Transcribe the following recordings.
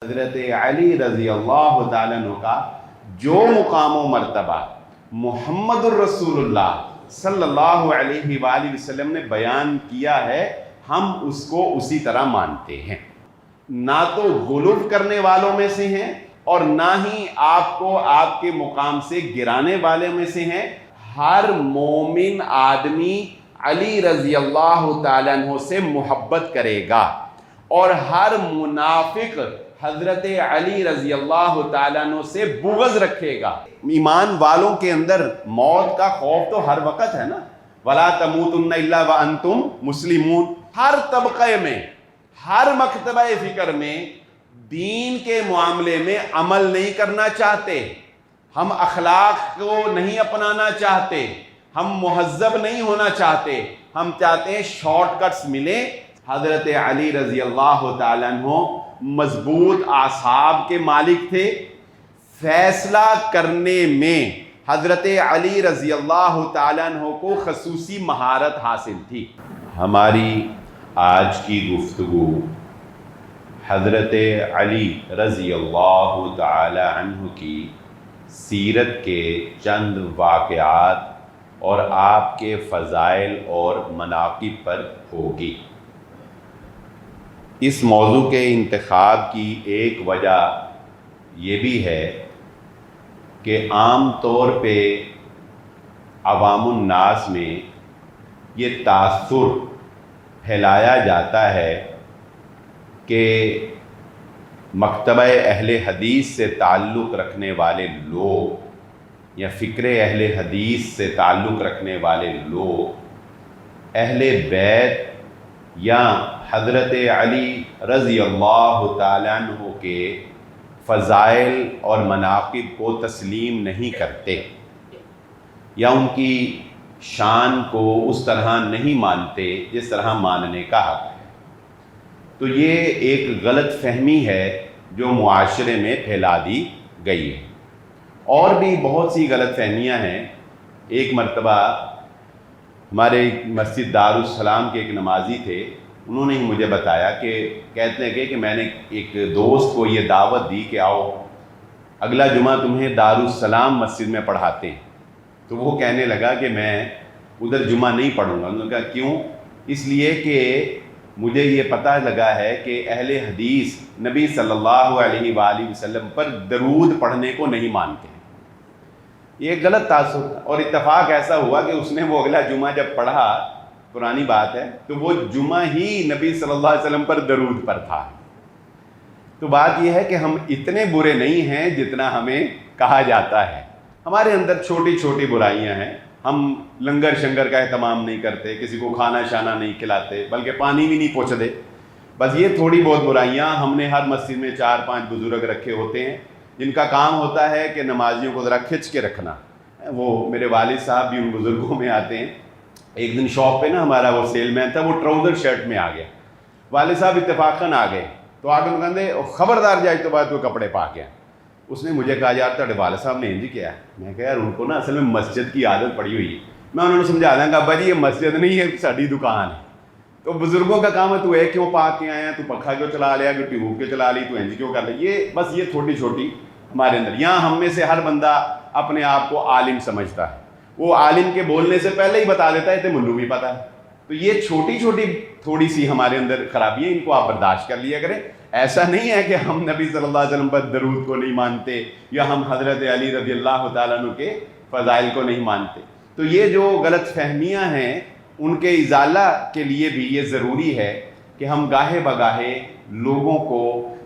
حضرت علی رضی اللہ تعالیٰ عنہ کا جو مقام و مرتبہ محمد الرسول اللہ صلی اللہ علیہ وآلہ وسلم نے بیان کیا ہے، ہم اس کو اسی طرح مانتے ہیں، نہ تو غلو کرنے والوں میں سے ہیں اور نہ ہی آپ کو آپ کے مقام سے گرانے والے میں سے ہیں۔ ہر مومن آدمی علی رضی اللہ تعالیٰ عنہ سے محبت کرے گا اور ہر منافق حضرت علی رضی اللہ تعالیٰ عنہ سے بغض رکھے گا۔ ایمان والوں کے اندر موت کا خوف تو ہر وقت ہے نا، وَلَا تَمُوتُنَّ إِلَّا وَأَنْتُمْ مُسْلِمُونَ۔ ہر طبقے میں، ہر مکتبہ فکر میں دین کے معاملے میں عمل نہیں کرنا چاہتے، ہم اخلاق کو نہیں اپنانا چاہتے، ہم مہذب نہیں ہونا چاہتے، ہم چاہتے ہیں شارٹ کٹس ملیں۔ حضرت علی رضی اللہ تعالیٰ عنہ مضبوط اعصاب کے مالک تھے، فیصلہ کرنے میں حضرت علی رضی اللہ تعالیٰ عنہ کو خصوصی مہارت حاصل تھی۔ ہماری آج کی گفتگو حضرت علی رضی اللہ تعالی عنہ کی سیرت کے چند واقعات اور آپ کے فضائل اور مناقب پر ہوگی۔ اس موضوع کے انتخاب کی ایک وجہ یہ بھی ہے کہ عام طور پہ عوام الناس میں یہ تاثر پھیلایا جاتا ہے کہ مکتبہ اہل حدیث سے تعلق رکھنے والے لوگ یا فکر اہل حدیث سے تعلق رکھنے والے لوگ اہل بیت یا حضرت علی رضی اللہ تعالیٰ عنہ کے فضائل اور مناقب کو تسلیم نہیں کرتے یا ان کی شان کو اس طرح نہیں مانتے جس طرح ماننے کا حق ہے۔ تو یہ ایک غلط فہمی ہے جو معاشرے میں پھیلا دی گئی ہے، اور بھی بہت سی غلط فہمیاں ہیں۔ ایک مرتبہ ہمارے مسجد دارالسلام کے ایک نمازی تھے، انہوں نے ہی مجھے بتایا کہ کہتے ہیں کہ میں نے ایک دوست کو یہ دعوت دی کہ آؤ اگلا جمعہ تمہیں دارالسلام مسجد میں پڑھاتے ہیں، تو وہ کہنے لگا کہ میں ادھر جمعہ نہیں پڑھوں گا۔ انہوں نے کہا کیوں؟ اس لیے کہ مجھے یہ پتہ لگا ہے کہ اہل حدیث نبی صلی اللہ علیہ وآلہ وسلم پر درود پڑھنے کو نہیں مانتے۔ یہ غلط تاثر، اور اتفاق ایسا ہوا کہ اس نے وہ اگلا جمعہ جب پڑھا، پرانی بات ہے، تو وہ جمعہ ہی نبی صلی اللہ علیہ وسلم پر درود پر تھا۔ تو بات یہ ہے کہ ہم اتنے برے نہیں ہیں جتنا ہمیں کہا جاتا ہے۔ ہمارے اندر چھوٹی چھوٹی برائیاں ہیں، ہم لنگر شنگر کا اہتمام نہیں کرتے، کسی کو کھانا شانا نہیں کھلاتے، بلکہ پانی بھی نہیں پہنچتے۔ بس یہ تھوڑی بہت برائیاں، ہم نے ہر مسجد میں 4-5 بزرگ رکھے ہوتے ہیں جن کا کام ہوتا ہے کہ نمازیوں کو ذرا کھچ کے رکھنا۔ وہ میرے والد صاحب بھی ان بزرگوں میں آتے ہیں۔ ایک دن شاپ پہ نا ہمارا وہ سیل مین تھا، وہ ٹراؤزر شرٹ میں آ گیا، والد صاحب اتفاقاً آ گئے تو آ کے کہتے خبردار جائے تو بعد وہ کپڑے پا کے۔ اس نے مجھے کہا یار تھوڑے والد صاحب نے انجی کیا ہے؟ میں کہا یار ان کو نا اصل میں مسجد کی عادت پڑی ہوئی ہے۔ میں انہوں نے سمجھا دیا کہ ابا جی یہ مسجد نہیں ہے، ساری دکان ہے۔ تو بزرگوں کا کام ہے تو ایک کیوں پا کے آیا، تو پنکھا کیوں چلا لیا، کہ ٹیوب کیوں چلا لی، تو انجی کیوں کر لی۔ یہ بس یہ چھوٹی چھوٹی ہمارے اندر، یہاں ہم میں سے ہر بندہ اپنے آپ کو عالم سمجھتا ہے، وہ عالم کے بولنے سے پہلے ہی بتا دیتا ہے تے منو بھی پتہ ہے۔ تو یہ چھوٹی چھوٹی تھوڑی سی ہمارے اندر خرابی ہے، ان کو آپ برداشت کر لیا کریں۔ ایسا نہیں ہے کہ ہم نبی صلی اللہ علیہ وسلم پر درود کو نہیں مانتے یا ہم حضرت علی رضی اللہ تعالیٰ عنہ کے فضائل کو نہیں مانتے۔ تو یہ جو غلط فہمیاں ہیں ان کے ازالہ کے لیے بھی یہ ضروری ہے کہ ہم گاہے بگاہے لوگوں کو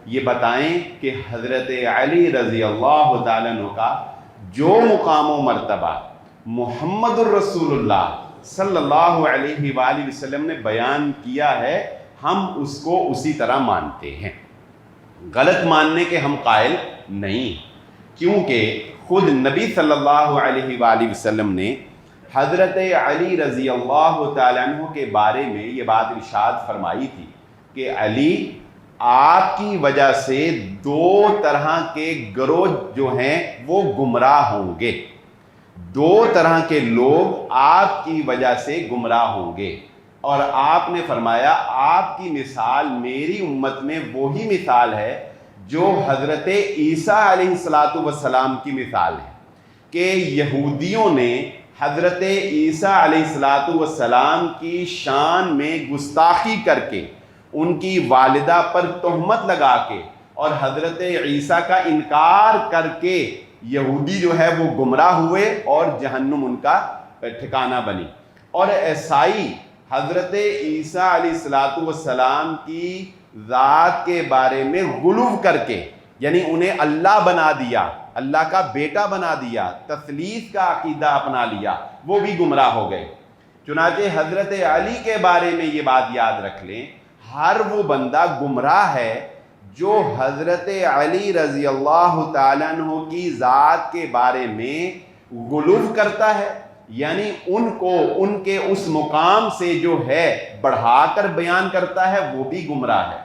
یہ بتائیں کہ حضرت علی رضی اللہ تعالیٰ عنہ کا جو مقام و مرتبہ محمد الرسول اللہ صلی اللہ علیہ وآلہ وسلم نے بیان کیا ہے، ہم اس کو اسی طرح مانتے ہیں، غلط ماننے کے ہم قائل نہیں، کیونکہ خود نبی صلی اللہ علیہ وآلہ وسلم نے حضرت علی رضی اللہ تعالیٰ عنہ کے بارے میں یہ بات ارشاد فرمائی تھی کہ علی آپ کی وجہ سے 2 طرح کے گروہ جو ہیں وہ گمراہ ہوں گے، 2 طرح کے لوگ آپ کی وجہ سے گمراہ ہوں گے۔ اور آپ نے فرمایا آپ کی مثال میری امت میں وہی مثال ہے جو حضرت عیسیٰ علیہ السلام کی مثال ہے کہ یہودیوں نے حضرت عیسیٰ علیہ السلام کی شان میں گستاخی کر کے ان کی والدہ پر تہمت لگا کے اور حضرت عیسیٰ کا انکار کر کے یہودی جو ہے وہ گمراہ ہوئے اور جہنم ان کا ٹھکانہ بنی. اور عیسائی حضرت عیسیٰ علیہ السلام کی ذات کے بارے میں غلو کر کے یعنی انہیں اللہ بنا دیا, اللہ کا بیٹا بنا دیا, تثلیث کا عقیدہ اپنا لیا, وہ بھی گمراہ ہو گئے. چنانچہ حضرت علی کے بارے میں یہ بات یاد رکھ لیں, ہر وہ بندہ گمراہ ہے جو حضرت علی رضی اللہ تعالیٰ عنہ کی ذات کے بارے میں غلو کرتا ہے, یعنی ان کو ان کے اس مقام سے جو ہے بڑھا کر بیان کرتا ہے, وہ بھی گمراہ ہے.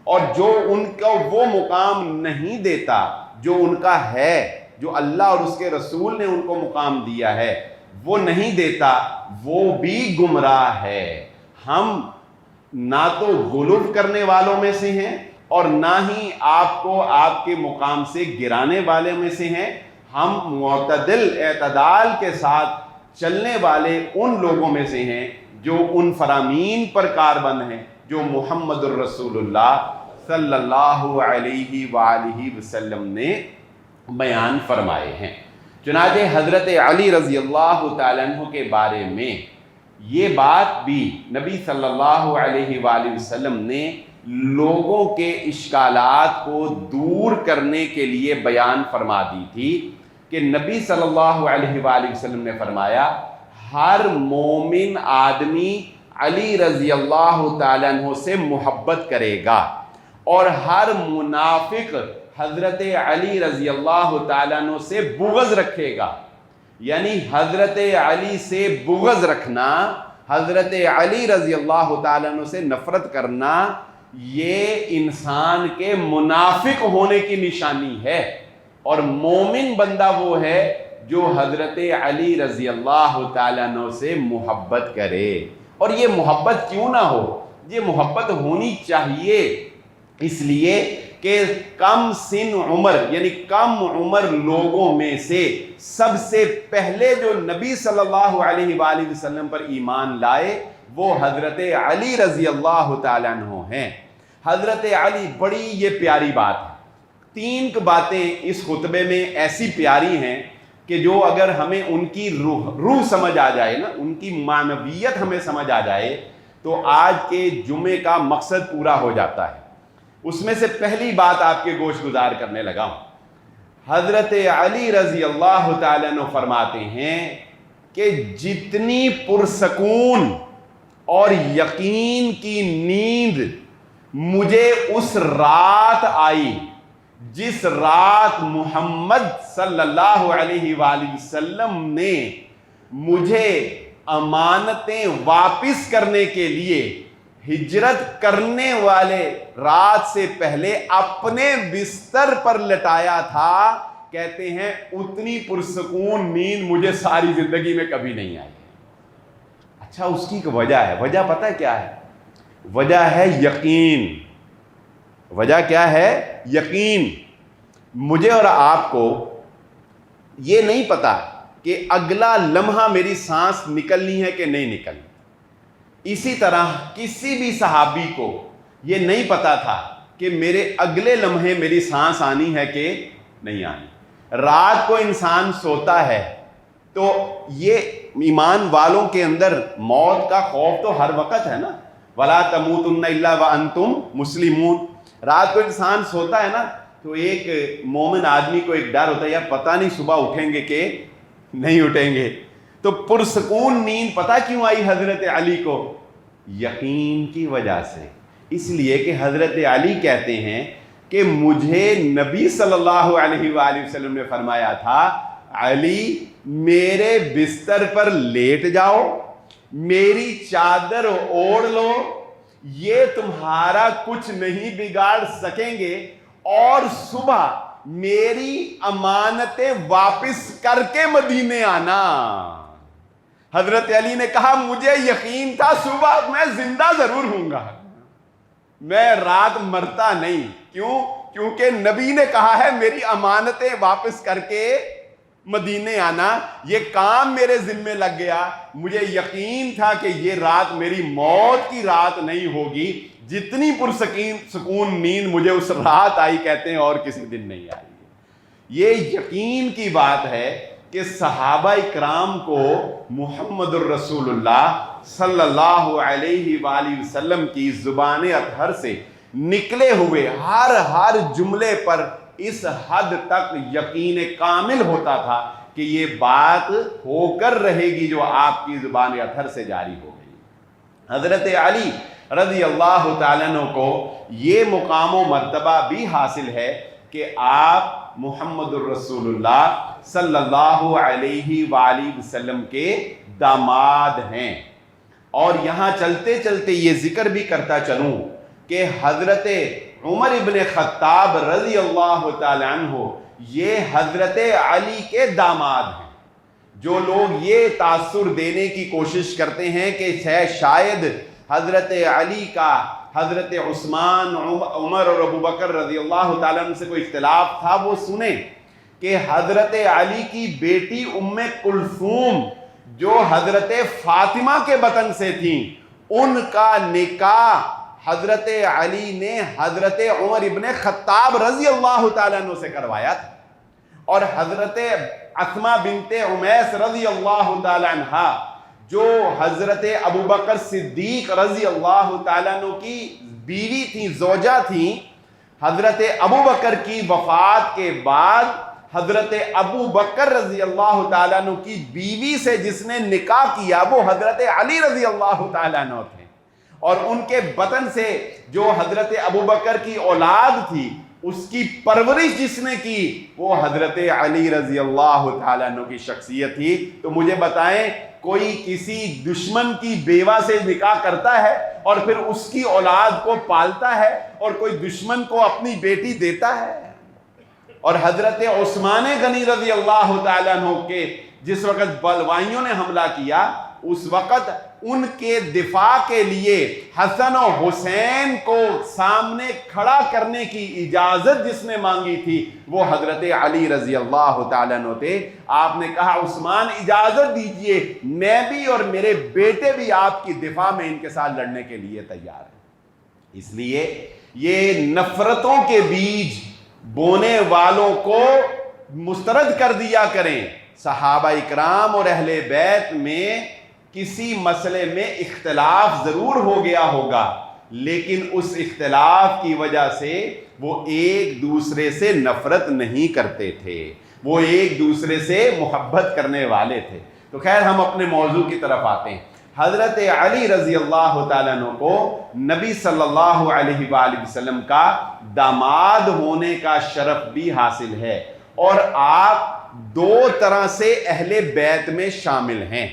اور جو ان کو وہ مقام نہیں دیتا جو ان کا ہے, جو اللہ اور اس کے رسول نے ان کو مقام دیا ہے, وہ نہیں دیتا, وہ بھی گمراہ ہے. ہم نہ تو غلو کرنے والوں میں سے ہیں اور نہ ہی آپ کو آپ کے مقام سے گرانے والے میں سے ہیں. ہم معتدل اعتدال کے ساتھ چلنے والے ان لوگوں میں سے ہیں جو ان فرامین پر کاربند ہیں جو محمد الرسول اللہ صلی اللہ علیہ وآلہ وسلم نے بیان فرمائے ہیں. چنانچہ حضرت علی رضی اللہ تعالیٰ عنہ کے بارے میں یہ بات بھی نبی صلی اللہ علیہ وآلہ وسلم نے لوگوں کے اشکالات کو دور کرنے کے لیے بیان فرما دی تھی کہ نبی صلی اللہ علیہ وآلہ وسلم نے فرمایا ہر مومن آدمی علی رضی اللہ تعالیٰ عنہ سے محبت کرے گا اور ہر منافق حضرت علی رضی اللہ تعالیٰ عنہ سے بغض رکھے گا. یعنی حضرت علی سے بغض رکھنا, حضرت علی رضی اللہ تعالیٰ عنہ سے نفرت کرنا, یہ انسان کے منافق ہونے کی نشانی ہے. اور مومن بندہ وہ ہے جو حضرت علی رضی اللہ تعالیٰ عنہ سے محبت کرے. اور یہ محبت کیوں نہ ہو, یہ محبت ہونی چاہیے اس لیے کہ کم سن عمر یعنی کم عمر لوگوں میں سے سب سے پہلے جو نبی صلی اللہ علیہ وآلہ وسلم پر ایمان لائے وہ حضرت علی رضی اللہ تعالیٰ عنہ ہیں. حضرت علی, بڑی یہ پیاری بات ہے. 3 باتیں اس خطبے میں ایسی پیاری ہیں کہ جو اگر ہمیں ان کی روح سمجھ آ جائے نا, ان کی معنویت ہمیں سمجھ آ جائے تو آج کے جمعے کا مقصد پورا ہو جاتا ہے. اس میں سے پہلی بات آپ کے گوش گزار کرنے لگا ہوں. حضرت علی رضی اللہ تعالیٰ عنہ فرماتے ہیں کہ جتنی پرسکون اور یقین کی نیند مجھے اس رات آئی جس رات محمد صلی اللہ علیہ وآلہ وسلم نے مجھے امانتیں واپس کرنے کے لیے ہجرت کرنے والے رات سے پہلے اپنے بستر پر لٹایا تھا, کہتے ہیں اتنی پرسکون نیند مجھے ساری زندگی میں کبھی نہیں آئی. اچھا, اس کی وجہ ہے, وجہ پتہ کیا ہے؟ وجہ ہے یقین. وجہ کیا ہے؟ یقین. مجھے اور آپ کو یہ نہیں پتا کہ اگلا لمحہ میری سانس نکلنی ہے کہ نہیں نکلنی. اسی طرح کسی بھی صحابی کو یہ نہیں پتا تھا کہ میرے اگلے لمحے میری سانس آنی ہے کہ نہیں آنی. رات کو انسان سوتا ہے تو یہ ایمان والوں کے اندر موت کا خوف تو ہر وقت ہے نا, وَلَا تَمُوتُنَّ إِلَّا وَأَنْتُمْ مُسْلِمُونَ. رات کو انسان سوتا ہے نا تو ایک مومن آدمی کو ایک ڈر ہوتا ہے, یار پتہ نہیں صبح اٹھیں گے کہ نہیں اٹھیں گے. تو پرسکون نیند پتہ کیوں آئی حضرت علی کو؟ یقین کی وجہ سے. اس لیے کہ حضرت علی کہتے ہیں کہ مجھے نبی صلی اللہ علیہ وآلہ وسلم نے فرمایا تھا, علی میرے بستر پر لیٹ جاؤ, میری چادر اوڑھ لو, یہ تمہارا کچھ نہیں بگاڑ سکیں گے, اور صبح میری امانتیں واپس کر کے مدینے آنا. حضرت علی نے کہا مجھے یقین تھا صبح میں زندہ ضرور ہوں گا, میں رات مرتا نہیں. کیوں؟ کیونکہ نبی نے کہا ہے میری امانتیں واپس کر کے مدینے آنا، یہ کام میرے ذمے لگ گیا، مجھے یقین تھا کہ یہ رات میری موت کی رات نہیں ہوگی، جتنی سکون نیند مجھے اس رات آئی کہتے ہیں اور کسی دن نہیں آئی۔ یہ یقین کی بات ہے کہ صحابہ اکرام کو محمد الرسول اللہ صلی اللہ علیہ وآلہ وسلم کی زبان اطہر سے نکلے ہوئے ہر جملے پر اس حد تک یقین کامل ہوتا تھا کہ یہ بات ہو کر رہے گی جو آپ کی زبان اطہر سے جاری ہو گئی۔ حضرت علی رضی اللہ تعالیٰ عنہ کو یہ مقام و مرتبہ بھی حاصل ہے کہ آپ محمد الرسول اللہ صلی اللہ علیہ وآلہ وسلم کے داماد ہیں۔ اور یہاں چلتے چلتے یہ ذکر بھی کرتا چلوں کہ حضرت عمر ابن خطاب رضی اللہ تعالی عنہ یہ حضرت علی کے داماد ہیں۔ جو لوگ یہ تاثر دینے کی کوشش کرتے ہیں کہ شاید حضرت علی کا حضرت عثمان، عمر اور ابو بکر رضی اللہ تعالیٰ عنہ سے کوئی اختلاف تھا، وہ سنیں کہ حضرت علی کی بیٹی ام کلثوم جو حضرت فاطمہ کے بطن سے تھیں، ان کا نکاح حضرت علی نے حضرت عمر ابن خطاب رضی اللہ تعالیٰ عنہ سے کروایا تھا، اور حضرت اسماء بنت عمیس رضی اللہ تعالیٰ عنہ جو حضرت ابو بکر صدیق رضی اللہ تعالیٰ عنہ کی بیوی تھیں، زوجہ تھیں، حضرت ابو بکر کی وفات کے بعد حضرت ابو بکر رضی اللہ تعالیٰ عنہ کی بیوی سے جس نے نکاح کیا وہ حضرت علی رضی اللہ تعالیٰ عنہ تھے، اور ان کے بطن سے جو حضرت ابو بکر کی اولاد تھی اس کی پرورش جس نے کی وہ حضرت علی رضی اللہ تعالیٰ عنہ کی شخصیت تھی۔ تو مجھے بتائیں کوئی کسی دشمن کی بیوہ سے نکاح کرتا ہے اور پھر اس کی اولاد کو پالتا ہے، اور کوئی دشمن کو اپنی بیٹی دیتا ہے؟ اور حضرت عثمان غنی رضی اللہ تعالیٰ عنہ کے جس وقت بلوائیوں نے حملہ کیا اس وقت ان کے دفاع کے لیے حسن و حسین کو سامنے کھڑا کرنے کی اجازت جس نے مانگی تھی وہ حضرت علی رضی اللہ تعالیٰ عنہ تھے۔ آپ نے کہا عثمان اجازت دیجئے، میں بھی اور میرے بیٹے بھی آپ کی دفاع میں ان کے ساتھ لڑنے کے لیے تیار ہیں۔ اس لیے یہ نفرتوں کے بیج بونے والوں کو مسترد کر دیا کریں۔ صحابہ اکرام اور اہل بیت میں کسی مسئلے میں اختلاف ضرور ہو گیا ہوگا، لیکن اس اختلاف کی وجہ سے وہ ایک دوسرے سے نفرت نہیں کرتے تھے، وہ ایک دوسرے سے محبت کرنے والے تھے۔ تو خیر ہم اپنے موضوع کی طرف آتے ہیں۔ حضرت علی رضی اللہ تعالیٰ عنہ کو نبی صلی اللہ علیہ وآلہ وسلم کا داماد ہونے کا شرف بھی حاصل ہے، اور آپ دو طرح سے اہل بیت میں شامل ہیں۔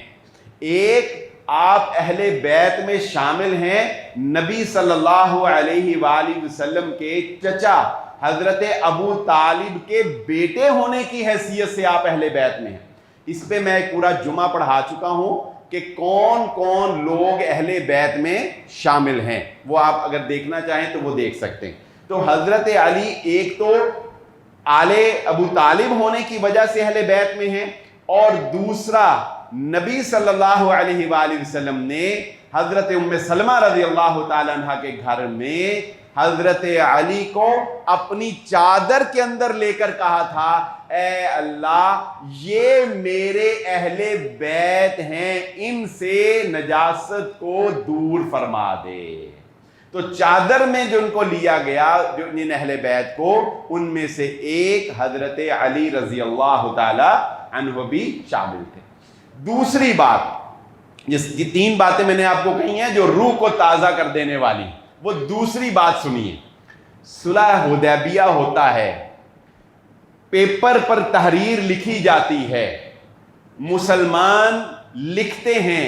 ایک آپ اہل بیت میں شامل ہیں نبی صلی اللہ علیہ وآلہ وسلم کے چچا حضرت ابو طالب کے بیٹے ہونے کی حیثیت سے آپ اہل بیت میں ہیں۔ اس پہ میں ایک پورا جمعہ پڑھا چکا ہوں کہ کون کون لوگ اہل بیت میں شامل ہیں، وہ آپ اگر دیکھنا چاہیں تو وہ دیکھ سکتے ہیں۔ تو حضرت علی ایک تو آل ابو طالب ہونے کی وجہ سے اہل بیت میں ہیں، اور دوسرا نبی صلی اللہ علیہ وآلہ وسلم نے حضرت ام سلمہ رضی اللہ تعالیٰ عنہ کے گھر میں حضرت علی کو اپنی چادر کے اندر لے کر کہا تھا اے اللہ یہ میرے اہل بیت ہیں، ان سے نجاست کو دور فرما دے۔ تو چادر میں جو ان کو لیا گیا جو ان اہل بیت کو، ان میں سے ایک حضرت علی رضی اللہ تعالی عنہ بھی شامل تھے۔ دوسری بات، یہ تین باتیں میں نے آپ کو کہی ہیں جو روح کو تازہ کر دینے والی، وہ دوسری بات سنیے۔ صلح حدیبیہ ہوتا ہے، پیپر پر تحریر لکھی جاتی ہے، مسلمان لکھتے ہیں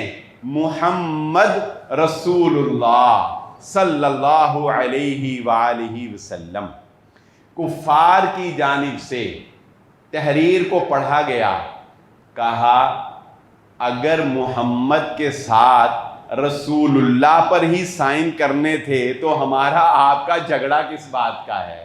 محمد رسول اللہ صلی اللہ علیہ وآلہ وسلم۔ کفار کی جانب سے تحریر کو پڑھا گیا، کہا اگر محمد کے ساتھ رسول اللہ پر ہی سائن کرنے تھے تو ہمارا آپ کا جھگڑا کس بات کا ہے؟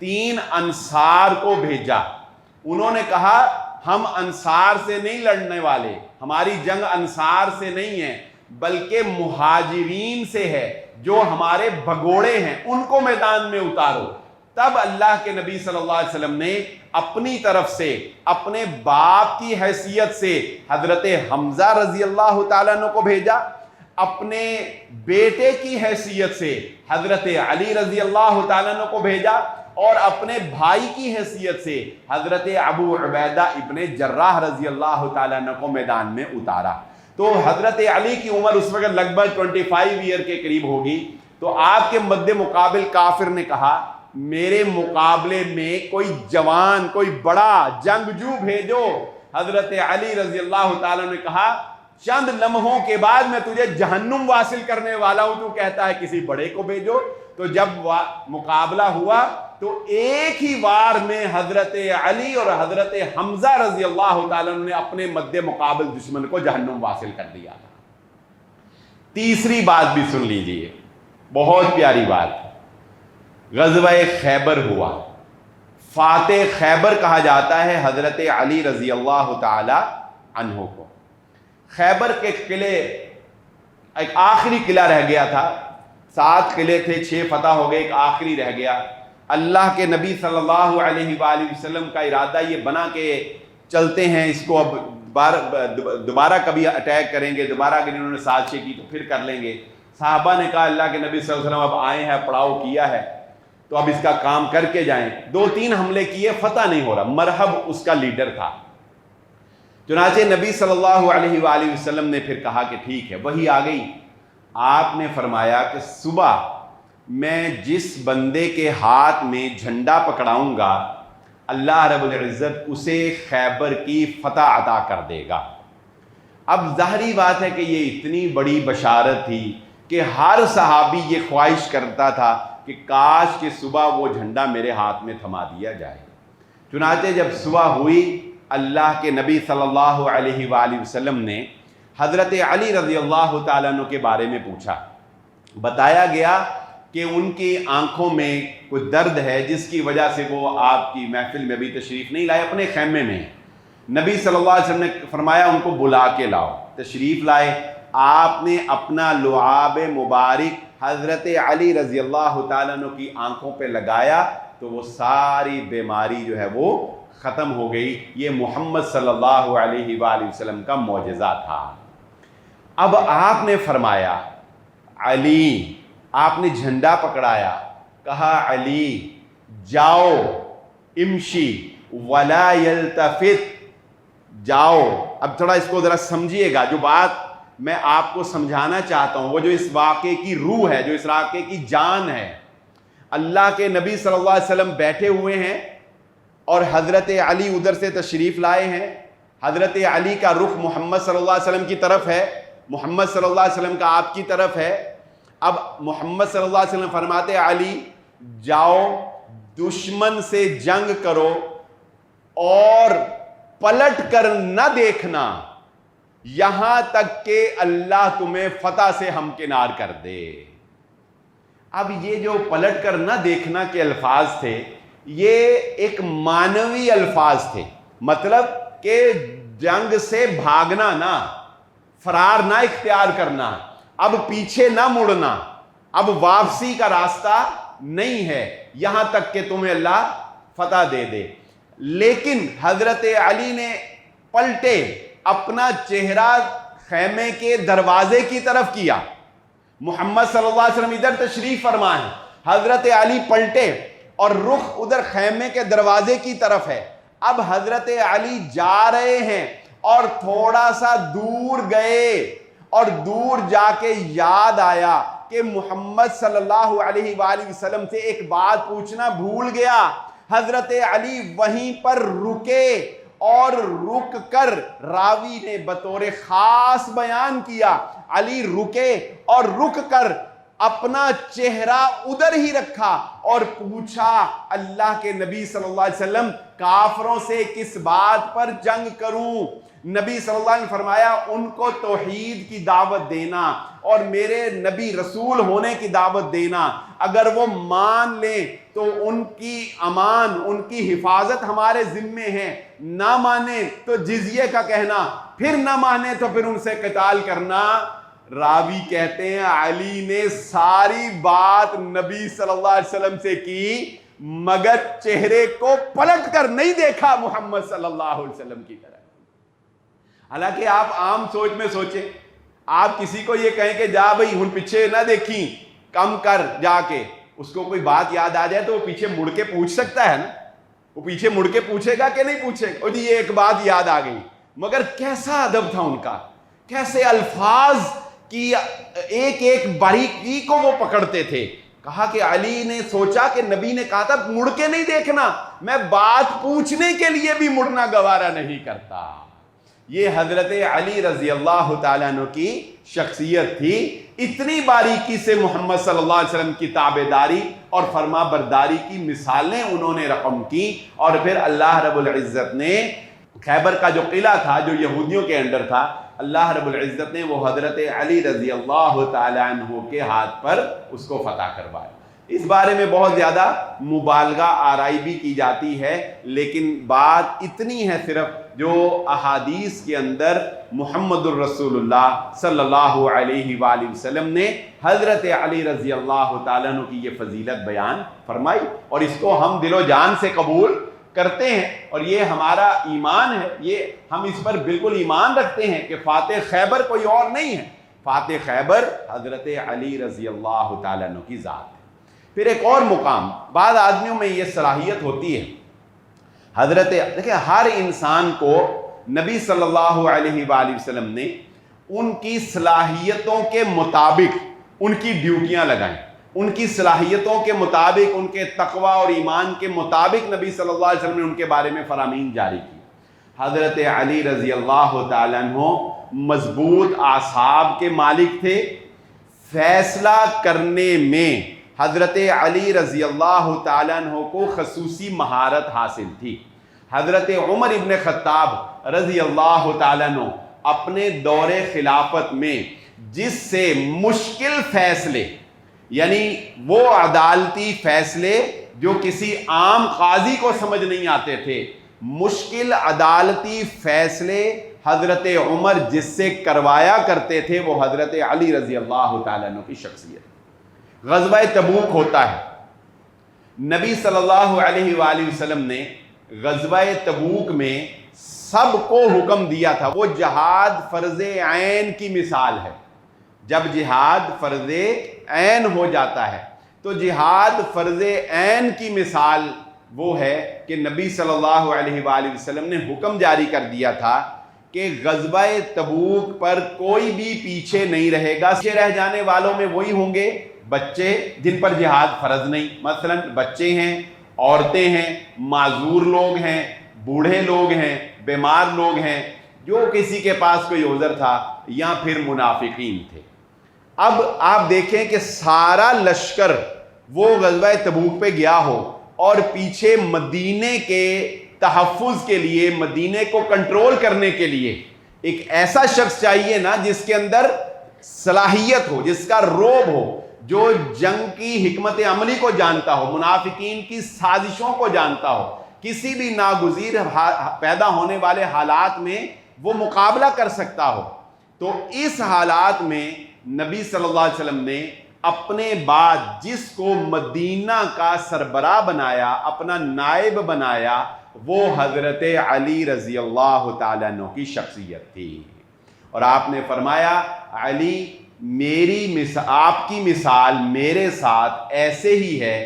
3 انصار کو بھیجا. انہوں نے کہا ہم انصار سے نہیں لڑنے والے, ہماری جنگ انصار سے نہیں ہے بلکہ مہاجرین سے ہے جو ہمارے بھگوڑے ہیں, ان کو میدان میں اتارو. تب اللہ کے نبی صلی اللہ علیہ وسلم نے اپنی طرف سے اپنے باپ کی حیثیت سے حضرت حمزہ رضی اللہ تعالیٰ عنہ کو بھیجا, اپنے بیٹے کی حیثیت سے حضرت علی رضی اللہ تعالیٰ عنہ کو بھیجا, اور اپنے بھائی کی حیثیت سے حضرت ابو عبیدہ ابن جراح رضی اللہ تعالیٰ عنہ کو میدان میں اتارا. تو حضرت علی کی عمر اس وقت لگ بھگ 25 ایئر کے قریب ہوگی. تو آپ کے مد مقابل کافر نے کہا میرے مقابلے میں کوئی جوان, کوئی بڑا جنگجو بھیجو. حضرت علی رضی اللہ تعالیٰ نے کہا چند لمحوں کے بعد میں تجھے جہنم واصل کرنے والا ہوں, تو کہتا ہے کسی بڑے کو بھیجو. تو جب مقابلہ ہوا تو ایک ہی وار میں حضرت علی اور حضرت حمزہ رضی اللہ تعالیٰ نے اپنے مد مقابل دشمن کو جہنم واصل کر دیا. تیسری بات بھی سن لیجئے, بہت پیاری بات. غزوہ خیبر ہوا, فاتح خیبر کہا جاتا ہے حضرت علی رضی اللہ تعالی عنہ کو. خیبر کے قلعے, ایک آخری قلعہ رہ گیا تھا, 7 قلعے تھے, 6 فتح ہو گئے, ایک آخری رہ گیا. اللہ کے نبی صلی اللہ علیہ وآلہ وسلم کا ارادہ یہ بنا کہ چلتے ہیں اس کو, اب دوبارہ کبھی اٹیک کریں گے, دوبارہ اگر انہوں نے سازشیں کی تو پھر کر لیں گے. صحابہ نے کہا اللہ کے نبی صلی اللہ علیہ وسلم اب آئے ہیں, پڑاؤ کیا ہے, تو اب اس کا کام کر کے جائیں. 2-3 حملے کیے, فتح نہیں ہو رہا. مرحب اس کا لیڈر تھا. چنانچہ نبی صلی اللہ علیہ وآلہ وسلم نے پھر کہا کہ ٹھیک ہے, وہی آ گئی. آپ نے فرمایا کہ صبح میں جس بندے کے ہاتھ میں جھنڈا پکڑاؤں گا اللہ رب العزت اسے خیبر کی فتح عطا کر دے گا. اب ظاہری بات ہے کہ یہ اتنی بڑی بشارت تھی کہ ہر صحابی یہ خواہش کرتا تھا کہ کاش کہ صبح وہ جھنڈا میرے ہاتھ میں تھما دیا جائے. چنانچہ جب صبح ہوئی, اللہ کے نبی صلی اللہ علیہ وآلہ وسلم نے حضرت علی رضی اللہ تعالیٰ عنہ کے بارے میں پوچھا. بتایا گیا کہ ان کی آنکھوں میں کوئی درد ہے جس کی وجہ سے وہ آپ کی محفل میں بھی تشریف نہیں لائے, اپنے خیمے میں. نبی صلی اللہ علیہ وسلم نے فرمایا ان کو بلا کے لاؤ. تشریف لائے. آپ نے اپنا لعاب مبارک حضرت علی رضی اللہ تعالیٰ عنہ کی آنکھوں پہ لگایا تو وہ ساری بیماری جو ہے وہ ختم ہو گئی. یہ محمد صلی اللہ علیہ وآلہ وسلم کا معجزہ تھا. اب آپ نے فرمایا علی, آپ نے جھنڈا پکڑایا, کہا علی جاؤ, امشی ولا یلتفت, جاؤ. اب تھوڑا اس کو ذرا سمجھیے گا, جو بات میں آپ کو سمجھانا چاہتا ہوں وہ جو اس واقعے کی روح ہے, جو اس واقعے کی جان ہے. اللہ کے نبی صلی اللہ علیہ وسلم بیٹھے ہوئے ہیں اور حضرت علی ادھر سے تشریف لائے ہیں. حضرت علی کا رخ محمد صلی اللہ علیہ وسلم کی طرف ہے, محمد صلی اللہ علیہ وسلم کا آپ کی طرف ہے. اب محمد صلی اللہ علیہ وسلم فرماتے علی جاؤ دشمن سے جنگ کرو اور پلٹ کر نہ دیکھنا یہاں تک کہ اللہ تمہیں فتح سے ہمکنار کر دے. اب یہ جو پلٹ کر نہ دیکھنا کے الفاظ تھے یہ ایک معنوی الفاظ تھے, مطلب کہ جنگ سے بھاگنا نہ, فرار نہ اختیار کرنا, اب پیچھے نہ مڑنا, اب واپسی کا راستہ نہیں ہے یہاں تک کہ تمہیں اللہ فتح دے دے. لیکن حضرت علی نے پلٹے, اپنا چہرہ خیمے کے دروازے کی طرف کیا. محمد صلی اللہ علیہ وسلم ادھر تشریف فرما ہے, حضرت علی پلٹے اور رخ ادھر خیمے کے دروازے کی طرف ہے. اب حضرت علی جا رہے ہیں اور تھوڑا سا دور گئے اور دور جا کے یاد آیا کہ محمد صلی اللہ علیہ وآلہ وسلم سے ایک بات پوچھنا بھول گیا. حضرت علی وہیں پر رکے اور رک کر راوی نے بطور خاص بیان کیا, علی رکے اور رک کر اپنا چہرہ ادھر ہی رکھا اور پوچھا اللہ کے نبی صلی اللہ علیہ وسلم کافروں سے کس بات پر جنگ کروں؟ نبی صلی اللہ علیہ وسلم نے فرمایا ان کو توحید کی دعوت دینا اور میرے نبی رسول ہونے کی دعوت دینا، اگر وہ مان لیں تو ان کی امان، ان کی حفاظت ہمارے ذمے ہے، نہ مانے تو جزیے کا کہنا، پھر نہ مانے تو پھر ان سے قتال کرنا۔ راوی کہتے ہیں علی نے ساری بات نبی صلی اللہ علیہ وسلم سے کی مگر چہرے کو پلٹ کر نہیں دیکھا محمد صلی اللہ علیہ وسلم کی طرح۔ حالانکہ آپ عام سوچ میں سوچیں، آپ کسی کو یہ کہیں کہ جا بھئی ہن پیچھے نہ دیکھیں، کم کر جا کے، اس کو کوئی بات یاد آ جائے تو وہ پیچھے مڑ کے پوچھ سکتا ہے نا، وہ پیچھے مڑ کے پوچھے گا کہ نہیں پوچھے گا؟ جی یہ ایک بات یاد آ گئی، مگر کیسا ادب تھا ان کا، کیسے الفاظ کی ایک ایک باریکی کو وہ پکڑتے تھے۔ کہا کہ علی نے سوچا کہ نبی نے کہا تھا مڑ کے نہیں دیکھنا، میں بات پوچھنے کے لیے بھی مڑنا گوارا نہیں کرتا۔ یہ حضرت علی رضی اللہ تعالیٰ عنہ کی شخصیت تھی، اتنی باریکی سے محمد صلی اللہ علیہ وسلم کی تابعداری اور فرما برداری کی مثالیں انہوں نے رقم کی، اور پھر اللہ رب العزت نے خیبر کا جو قلعہ تھا جو یہودیوں کے انڈر تھا، اللہ رب العزت نے وہ حضرت علی رضی اللہ تعالیٰ عنہ کے ہاتھ پر اس کو فتح کروایا۔ اس بارے میں بہت زیادہ مبالغہ آرائی بھی کی جاتی ہے، لیکن بات اتنی ہے صرف جو احادیث کے اندر محمد الرسول اللہ صلی اللہ علیہ وآلہ وسلم نے حضرت علی رضی اللہ تعالیٰ عنہ کی یہ فضیلت بیان فرمائی، اور اس کو ہم دل و جان سے قبول کرتے ہیں، اور یہ ہمارا ایمان ہے، یہ ہم اس پر بالکل ایمان رکھتے ہیں کہ فاتح خیبر کوئی اور نہیں ہے، فاتح خیبر حضرت علی رضی اللہ تعالیٰ عنہ کی ذات ہے۔ پھر ایک اور مقام، بعض آدمیوں میں یہ صلاحیت ہوتی ہے، دیکھیں ہر انسان کو نبی صلی اللہ علیہ وآلہ وسلم نے ان کی صلاحیتوں کے مطابق ان کی ڈیوٹیاں لگائیں، ان کی صلاحیتوں کے مطابق، ان کے تقوی اور ایمان کے مطابق نبی صلی اللہ علیہ وسلم نے ان کے بارے میں فرامین جاری کی۔ حضرت علی رضی اللہ تعالیٰ عنہ مضبوط اعصاب کے مالک تھے، فیصلہ کرنے میں حضرت علی رضی اللہ تعالیٰ عنہ کو خصوصی مہارت حاصل تھی۔ حضرت عمر ابن خطاب رضی اللہ تعالیٰ عنہ اپنے دور خلافت میں جس سے مشکل فیصلے، یعنی وہ عدالتی فیصلے جو کسی عام قاضی کو سمجھ نہیں آتے تھے، مشکل عدالتی فیصلے حضرت عمر جس سے کروایا کرتے تھے وہ حضرت علی رضی اللہ تعالیٰ عنہ کی شخصیت۔ غزوہ تبوک ہوتا ہے، نبی صلی اللہ علیہ وآلہ وسلم نے غزوہ تبوک میں سب کو حکم دیا تھا، وہ جہاد فرض عین کی مثال ہے۔ جب جہاد فرض عین ہو جاتا ہے تو جہاد فرض عین کی مثال وہ ہے کہ نبی صلی اللہ علیہ وآلہ وسلم نے حکم جاری کر دیا تھا کہ غزوہ تبوک پر کوئی بھی پیچھے نہیں رہے گا، پیچھے رہ جانے والوں میں وہی ہوں گے بچے جن پر جہاد فرض نہیں، مثلا بچے ہیں، عورتیں ہیں، معذور لوگ ہیں، بوڑھے لوگ ہیں، بیمار لوگ ہیں، جو کسی کے پاس کوئی عذر تھا، یا پھر منافقین تھے۔ اب آپ دیکھیں کہ سارا لشکر وہ غزوہ تبوک پہ گیا ہو اور پیچھے مدینے کے تحفظ کے لیے، مدینے کو کنٹرول کرنے کے لیے ایک ایسا شخص چاہیے نا جس کے اندر صلاحیت ہو، جس کا روب ہو، جو جنگ کی حکمت عملی کو جانتا ہو، منافقین کی سازشوں کو جانتا ہو، کسی بھی ناگزیر پیدا ہونے والے حالات میں وہ مقابلہ کر سکتا ہو۔ تو اس حالات میں نبی صلی اللہ علیہ وسلم نے اپنے بعد جس کو مدینہ کا سربراہ بنایا، اپنا نائب بنایا، وہ حضرت علی رضی اللہ تعالیٰ عنہ کی شخصیت تھی۔ اور آپ نے فرمایا علی آپ کی مثال میرے ساتھ ایسے ہی ہے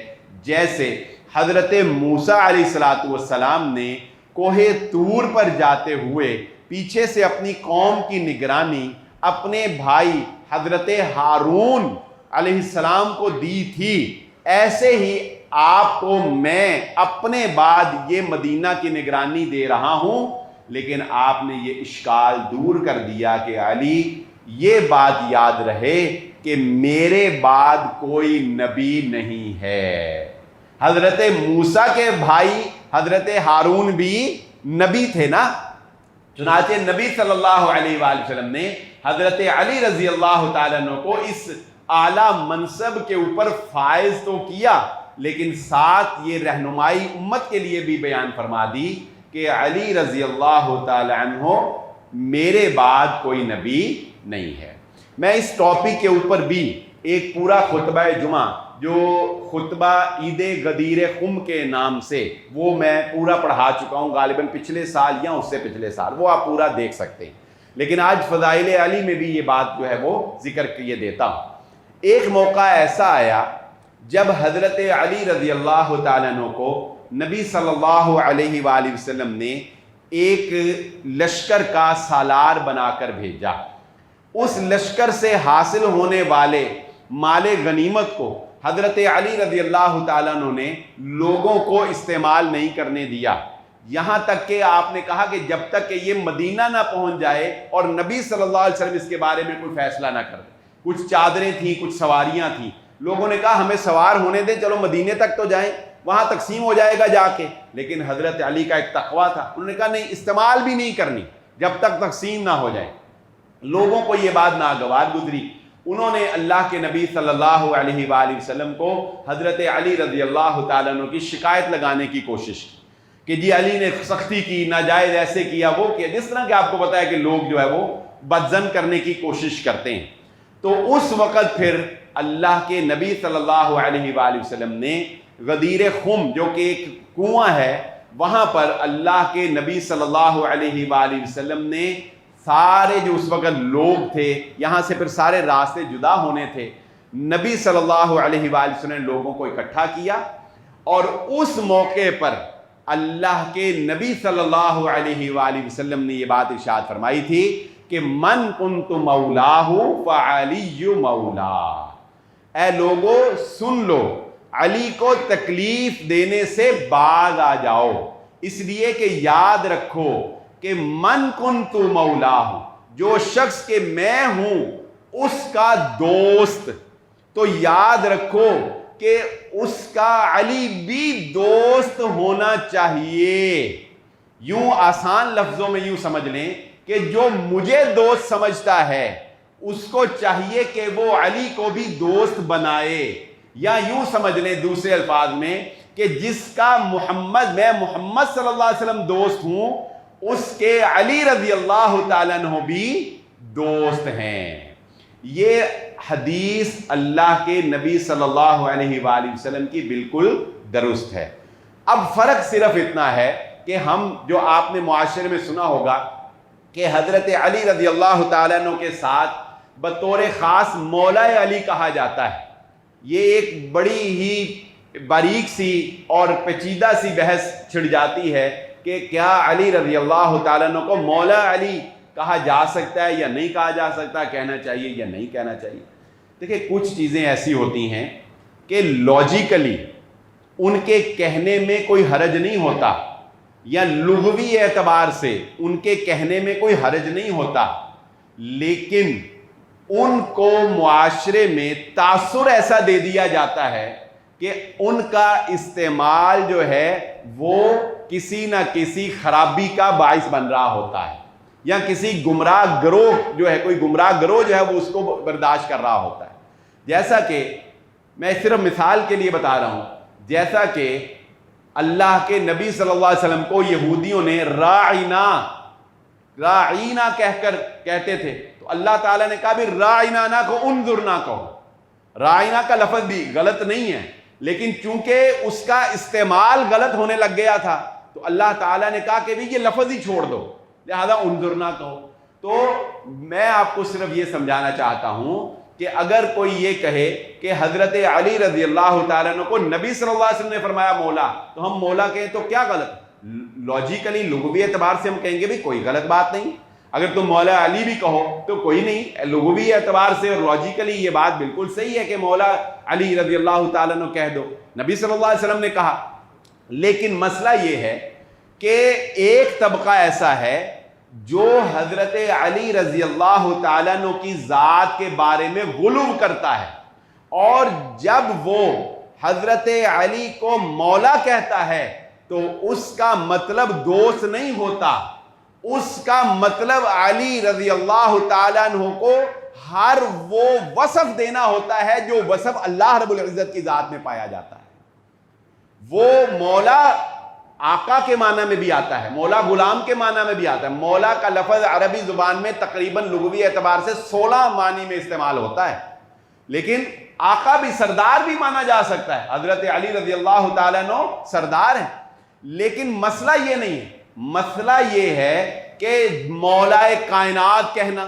جیسے حضرت موسیٰ علیہ السلام نے کوہ طور پر جاتے ہوئے پیچھے سے اپنی قوم کی نگرانی اپنے بھائی حضرت ہارون علیہ السلام کو دی تھی، ایسے ہی آپ کو میں اپنے بعد یہ مدینہ کی نگرانی دے رہا ہوں۔ لیکن آپ نے یہ اشکال دور کر دیا کہ علی یہ بات یاد رہے کہ میرے بعد کوئی نبی نہیں ہے۔ حضرت موسیٰ کے بھائی حضرت ہارون بھی نبی تھے نا، چنانچہ نبی صلی اللہ علیہ وآلہ وسلم نے حضرت علی رضی اللہ تعالیٰ عنہ کو اس اعلیٰ منصب کے اوپر فائز تو کیا، لیکن ساتھ یہ رہنمائی امت کے لیے بھی بیان فرما دی کہ علی رضی اللہ تعالیٰ عنہ میرے بعد کوئی نبی نہیں ہے۔ میں اس ٹاپک کے اوپر بھی ایک پورا خطبہ جمعہ جو خطبہ عید غدیر خم کے نام سے وہ میں پورا پڑھا چکا ہوں، غالباً پچھلے سال یا اس سے پچھلے سال، وہ آپ پورا دیکھ سکتے ہیں، لیکن آج فضائل علی میں بھی یہ بات جو ہے وہ ذکر کیے دیتا ہوں۔ ایک موقع ایسا آیا جب حضرت علی رضی اللہ تعالیٰ عنہ کو نبی صلی اللہ علیہ وآلہ وسلم نے ایک لشکر کا سالار بنا کر بھیجا۔ اس لشکر سے حاصل ہونے والے مال غنیمت کو حضرت علی رضی اللہ تعالیٰ عنہ نے لوگوں کو استعمال نہیں کرنے دیا، یہاں تک کہ آپ نے کہا کہ جب تک کہ یہ مدینہ نہ پہنچ جائے اور نبی صلی اللہ علیہ وسلم اس کے بارے میں کوئی فیصلہ نہ کر دے۔ کچھ چادریں تھیں، کچھ سواریاں تھیں، لوگوں نے کہا ہمیں سوار ہونے دیں، چلو مدینے تک تو جائیں، وہاں تقسیم ہو جائے گا جا کے، لیکن حضرت علی کا ایک تقویٰ تھا، انہوں نے کہا نہیں، استعمال بھی نہیں کرنی جب تک تقسیم نہ ہو جائے۔ لوگوں کو یہ بات ناگوار گزری، انہوں نے اللہ کے نبی صلی اللہ علیہ وآلہ وسلم کو حضرت علی رضی اللہ تعالیٰ عنہ کی شکایت لگانے کی کوشش کی کہ جی علی نے سختی کی، ناجائز ایسے کیا وہ کیا، جس طرح کہ آپ کو پتا ہے کہ لوگ جو ہے وہ بدظن کرنے کی کوشش کرتے ہیں۔ تو اس وقت پھر اللہ کے نبی صلی اللہ علیہ وآلہ وسلم نے غدیر خم جو کہ ایک کنواں ہے، وہاں پر اللہ کے نبی صلی اللہ علیہ وآلہ وسلم نے سارے جو اس وقت لوگ تھے، یہاں سے پھر سارے راستے جدا ہونے تھے، نبی صلی اللہ علیہ وآلہ وسلم نے لوگوں کو اکٹھا کیا، اور اس موقع پر اللہ کے نبی صلی اللہ علیہ وآلہ وسلم نے یہ بات ارشاد فرمائی تھی کہ من کنت مولاہ فعلی مولا، اے لوگو سن لو، علی کو تکلیف دینے سے باز آ جاؤ، اس لیے کہ یاد رکھو کہ من کنت مولاہ، جو شخص کہ میں ہوں اس کا دوست، تو یاد رکھو کہ اس کا علی بھی دوست ہونا چاہیے۔ یوں آسان لفظوں میں یوں سمجھ لیں کہ جو مجھے دوست سمجھتا ہے اس کو چاہیے کہ وہ علی کو بھی دوست بنائے، یا یوں سمجھ لیں دوسرے الفاظ میں کہ جس کا میں محمد صلی اللہ علیہ وسلم دوست ہوں، اس کے علی رضی اللہ تعالیٰ عنہ بھی دوست ہیں۔ یہ حدیث اللہ کے نبی صلی اللہ علیہ وآلہ وسلم کی بالکل درست ہے۔ اب فرق صرف اتنا ہے کہ ہم جو آپ نے معاشرے میں سنا ہوگا کہ حضرت علی رضی اللہ تعالیٰ عنہ کے ساتھ بطور خاص مولا علی کہا جاتا ہے، یہ ایک بڑی ہی باریک سی اور پیچیدہ سی بحث چھڑ جاتی ہے کہ کیا علی رضی اللہ تعالیٰ عنہ کو مولا علی کہا جا سکتا ہے یا نہیں کہا جا سکتا، کہنا چاہیے یا نہیں کہنا چاہیے۔ دیکھیں کچھ چیزیں ایسی ہوتی ہیں کہ لاجیکلی ان کے کہنے میں کوئی حرج نہیں ہوتا، یا لغوی اعتبار سے ان کے کہنے میں کوئی حرج نہیں ہوتا، لیکن ان کو معاشرے میں تاثر ایسا دے دیا جاتا ہے کہ ان کا استعمال جو ہے وہ کسی نہ کسی خرابی کا باعث بن رہا ہوتا ہے، یا کسی گمراہ گروہ جو ہے، کوئی گمراہ گروہ جو ہے وہ اس کو برداشت کر رہا ہوتا ہے۔ جیسا کہ میں صرف مثال کے لیے بتا رہا ہوں، جیسا کہ اللہ کے نبی صلی اللہ علیہ وسلم کو یہودیوں نے راعینا کہہ کر کہتے تھے، تو اللہ تعالیٰ نے کہا بھی راعینا نہ کہو، انظرنا کہو۔ راعینا کا لفظ بھی غلط نہیں ہے، لیکن چونکہ اس کا استعمال غلط ہونے لگ گیا تھا تو اللہ تعالیٰ نے کہا کہ بھی یہ لفظ ہی چھوڑ دو، لہذا انظرنا کہو۔ تو میں آپ کو صرف یہ سمجھانا چاہتا ہوں کہ اگر کوئی یہ کہے کہ حضرت علی رضی اللہ تعالیٰ عنہ کو نبی صلی اللہ علیہ وسلم نے فرمایا مولا، تو ہم مولا کہیں تو کیا غلط؟ لاجیکلی لغوی اعتبار سے ہم کہیں گے بھی کوئی غلط بات نہیں، اگر تم مولا علی بھی کہو تو کوئی نہیں، لغوی اعتبار سے اور لاجیکلی یہ بات بالکل صحیح ہے کہ مولا علی رضی اللہ تعالیٰ عنہ کہہ دو، نبی صلی اللہ علیہ وسلم نے کہا۔ لیکن مسئلہ یہ ہے کہ ایک طبقہ ایسا ہے جو حضرت علی رضی اللہ تعالیٰ عنہ کی ذات کے بارے میں غلو کرتا ہے، اور جب وہ حضرت علی کو مولا کہتا ہے تو اس کا مطلب دوست نہیں ہوتا، اس کا مطلب علی رضی اللہ تعالیٰ عنہ کو ہر وہ وصف دینا ہوتا ہے جو وصف اللہ رب العزت کی ذات میں پایا جاتا ہے۔ وہ مولا آقا کے معنی میں بھی آتا ہے، مولا غلام کے معنی میں بھی آتا ہے۔ مولا کا لفظ عربی زبان میں تقریباً لغوی اعتبار سے 16 معنی میں استعمال ہوتا ہے، لیکن آقا بھی سردار بھی مانا جا سکتا ہے۔ حضرت علی رضی اللہ تعالیٰ عنہ سردار ہیں، لیکن مسئلہ یہ نہیں ہے، مسئلہ یہ ہے کہ مولا کائنات کہنا،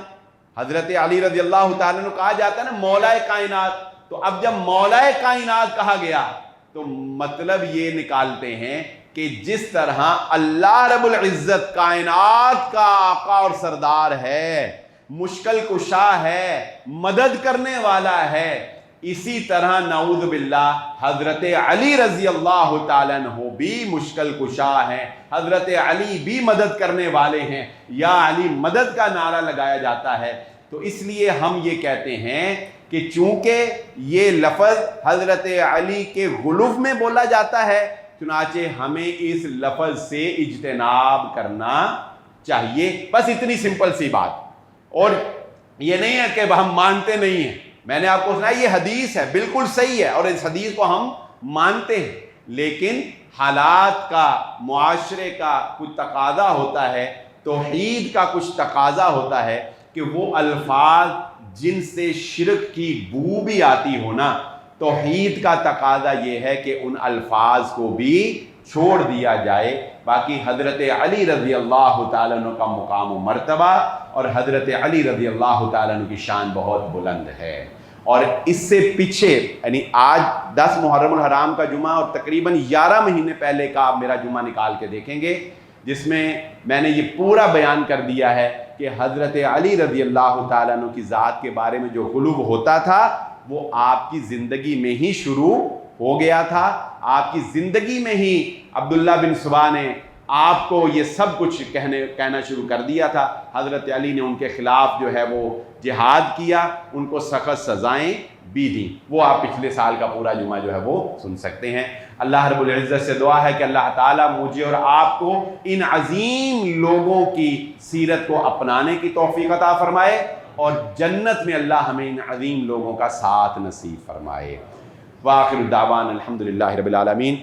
حضرت علی رضی اللہ تعالیٰ عنہ کہا جاتا ہے نا مولا کائنات، تو اب جب مولا کائنات کہا گیا تو مطلب یہ نکالتے ہیں کہ جس طرح اللہ رب العزت کائنات کا آقا اور سردار ہے، مشکل کشا ہے، مدد کرنے والا ہے، اسی طرح نعوذ باللہ حضرت علی رضی اللہ تعالیٰ عنہ بھی مشکل کشا ہیں، حضرت علی بھی مدد کرنے والے ہیں، یا علی مدد کا نعرہ لگایا جاتا ہے۔ تو اس لیے ہم یہ کہتے ہیں کہ چونکہ یہ لفظ حضرت علی کے غلو میں بولا جاتا ہے، چنانچہ ہمیں اس لفظ سے اجتناب کرنا چاہیے، بس اتنی سمپل سی بات۔ اور یہ نہیں ہے کہ ہم مانتے نہیں ہیں، میں نے آپ کو سنایا یہ حدیث ہے، بالکل صحیح ہے، اور اس حدیث کو ہم مانتے ہیں، لیکن حالات کا، معاشرے کا کچھ تقاضا ہوتا ہے، توحید کا کچھ تقاضا ہوتا ہے کہ وہ الفاظ جن سے شرک کی بو بھی آتی ہو نا، توحید کا تقاضا یہ ہے کہ ان الفاظ کو بھی چھوڑ دیا جائے۔ باقی حضرت علی رضی اللہ تعالیٰ عنہ کا مقام و مرتبہ اور حضرت علی رضی اللہ تعالیٰ عنہ کی شان بہت بلند ہے۔ اور اس سے پیچھے یعنی آج 10 محرم الحرام کا جمعہ اور تقریباً 11 مہینے پہلے کا آپ میرا جمعہ نکال کے دیکھیں گے، جس میں نے یہ پورا بیان کر دیا ہے کہ حضرت علی رضی اللہ تعالیٰ عنہ کی ذات کے بارے میں جو غلو ہوتا تھا وہ آپ کی زندگی میں ہی شروع ہو گیا تھا۔ آپ کی زندگی میں ہی عبداللہ بن سبا نے آپ کو یہ سب کچھ کہنا شروع کر دیا تھا۔ حضرت علی نے ان کے خلاف جو ہے وہ جہاد کیا، ان کو سخت سزائیں بھی دیں، وہ آپ پچھلے سال کا پورا جمعہ جو ہے وہ سن سکتے ہیں۔ اللہ رب العزت سے دعا ہے کہ اللہ تعالیٰ مجھے اور آپ کو ان عظیم لوگوں کی سیرت کو اپنانے کی توفیق عطا فرمائے، اور جنت میں اللہ ہمیں ان عظیم لوگوں کا ساتھ نصیب فرمائے۔ وآخر دعوانا الحمدللہ رب العالمین۔